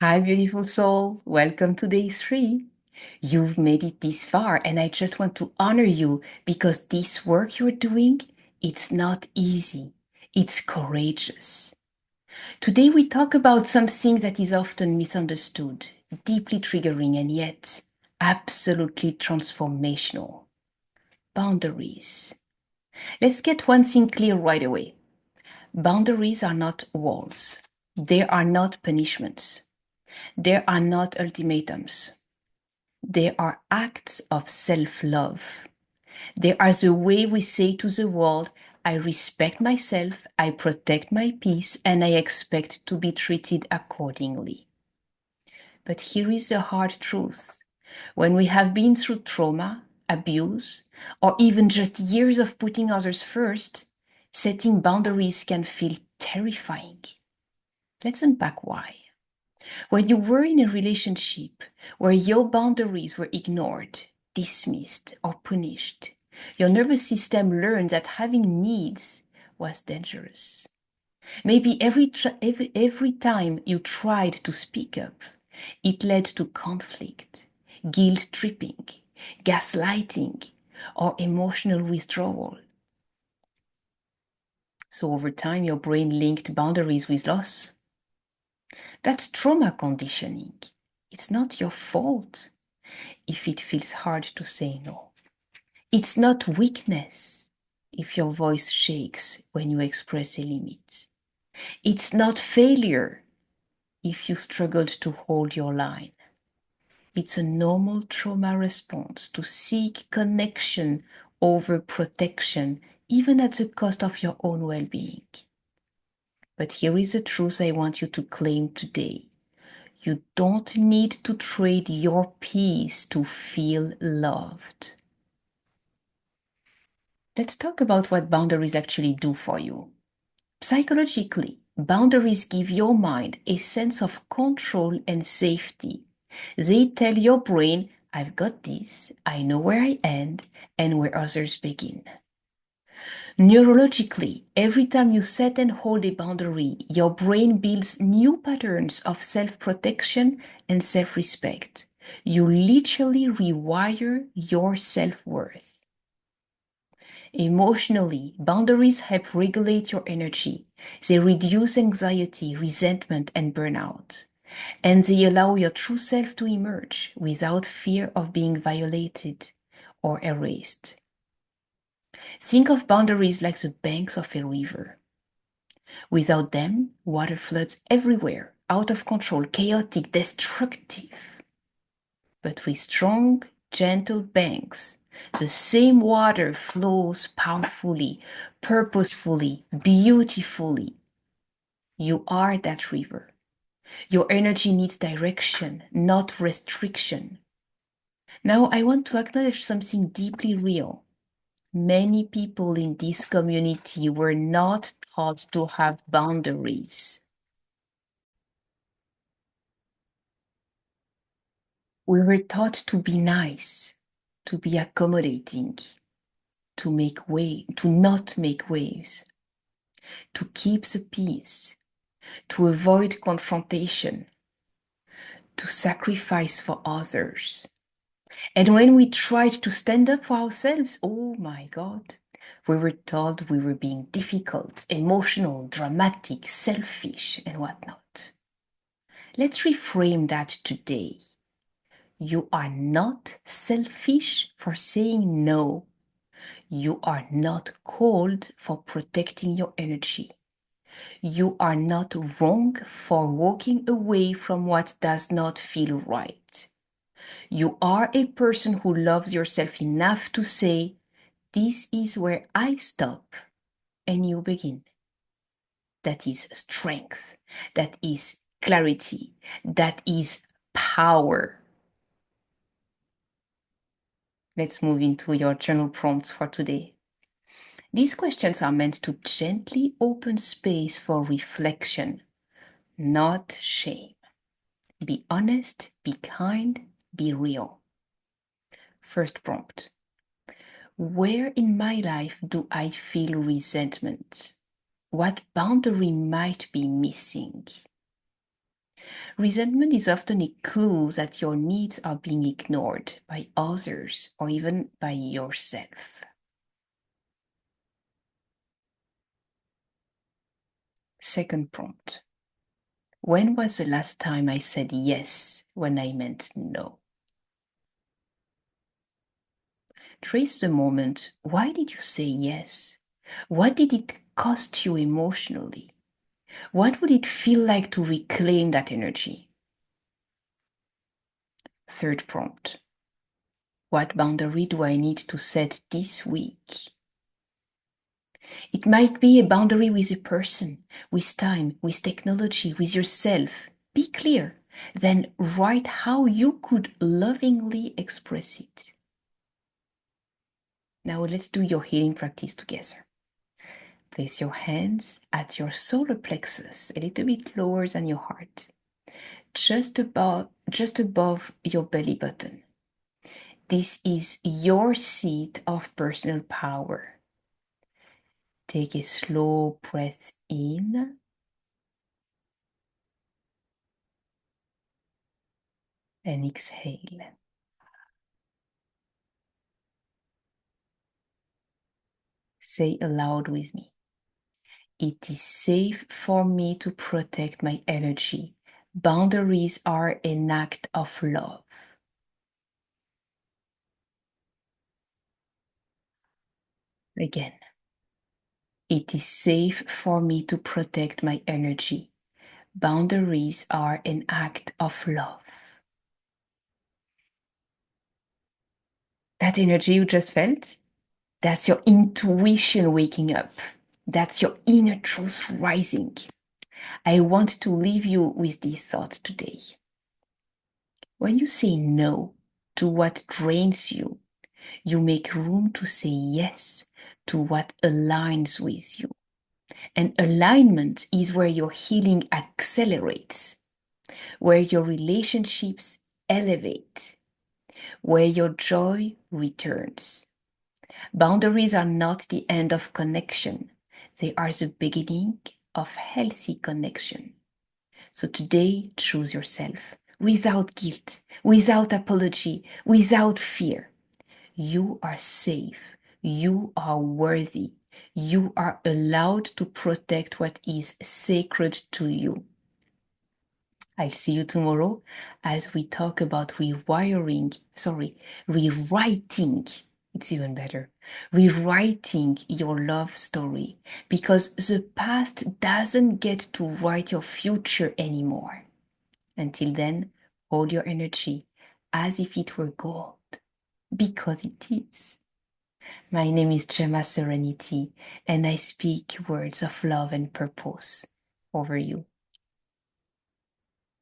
Hi, beautiful soul. Welcome to day 3. You've made it this far, and I just want to honor you because this work you're doing, it's not easy. It's courageous. Today we talk about something that is often misunderstood, deeply triggering, and yet absolutely transformational. Boundaries. Let's get one thing clear right away. Boundaries are not walls. They are not punishments. They are not ultimatums. They are acts of self-love. They are the way we say to the world, I respect myself, I protect my peace, and I expect to be treated accordingly. But here is the hard truth. When we have been through trauma, abuse, or even just years of putting others first, setting boundaries can feel terrifying. Let's unpack why. When you were in a relationship where your boundaries were ignored, dismissed, or punished, your nervous system learned that having needs was dangerous. Maybe every time you tried to speak up, it led to conflict, guilt tripping, gaslighting, or emotional withdrawal. So over time, your brain linked boundaries with loss. That's trauma conditioning. It's not your fault if it feels hard to say no. It's not weakness if your voice shakes when you express a limit. It's not failure if you struggled to hold your line. It's a normal trauma response to seek connection over protection, even at the cost of your own well being. But here is the truth I want you to claim today. You don't need to trade your peace to feel loved. Let's talk about what boundaries actually do for you. Psychologically, boundaries give your mind a sense of control and safety. They tell your brain, I've got this, I know where I end and where others begin. Neurologically, every time you set and hold a boundary, your brain builds new patterns of self-protection and self-respect. You literally rewire your self-worth. Emotionally, boundaries help regulate your energy. They reduce anxiety, resentment, and burnout. And they allow your true self to emerge without fear of being violated or erased. Think of boundaries like the banks of a river. Without them, water floods everywhere, out of control, chaotic, destructive. But with strong, gentle banks, the same water flows powerfully, purposefully, beautifully. You are that river. Your energy needs direction, not restriction. Now, I want to acknowledge something deeply real. Many people in this community were not taught to have boundaries. We were taught to be nice, to be accommodating, to not make waves, to keep the peace, to avoid confrontation, to sacrifice for others. And when we tried to stand up for ourselves, oh my God, we were told we were being difficult, emotional, dramatic, selfish, and whatnot. Let's reframe that today. You are not selfish for saying no. You are not cold for protecting your energy. You are not wrong for walking away from what does not feel right. You are a person who loves yourself enough to say, this is where I stop and you begin. That is strength. That is clarity. That is power. Let's move into your journal prompts for today. These questions are meant to gently open space for reflection, not shame. Be honest, be kind, be real. First prompt. Where in my life do I feel resentment? What boundary might be missing? Resentment is often a clue that your needs are being ignored by others or even by yourself. Second prompt. When was the last time I said yes when I meant no? Trace the moment. Why did you say yes? What did it cost you emotionally? What would it feel like to reclaim that energy? Third prompt. What boundary do I need to set this week? It might be a boundary with a person, with time, with technology, with yourself. Be clear. Then write how you could lovingly express it. Now let's do your healing practice together. Place your hands at your solar plexus, a little bit lower than your heart, just above your belly button. This is your seat of personal power. Take a slow breath in and exhale. Say aloud with me. It is safe for me to protect my energy. Boundaries are an act of love. Again, it is safe for me to protect my energy. Boundaries are an act of love. That energy you just felt, that's your intuition waking up. That's your inner truth rising. I want to leave you with these thoughts today. When you say no to what drains you, you make room to say yes to what aligns with you. And alignment is where your healing accelerates, where your relationships elevate, where your joy returns. Boundaries are not the end of connection, they are the beginning of healthy connection. So today, choose yourself without guilt, without apology, without fear. You are safe. You are worthy. You are allowed to protect what is sacred to you. I'll see you tomorrow as we talk about rewriting. It's even better. Rewriting your love story because the past doesn't get to write your future anymore. Until then, hold your energy as if it were gold because it is. My name is Gemma Serenity, and I speak words of love and purpose over you.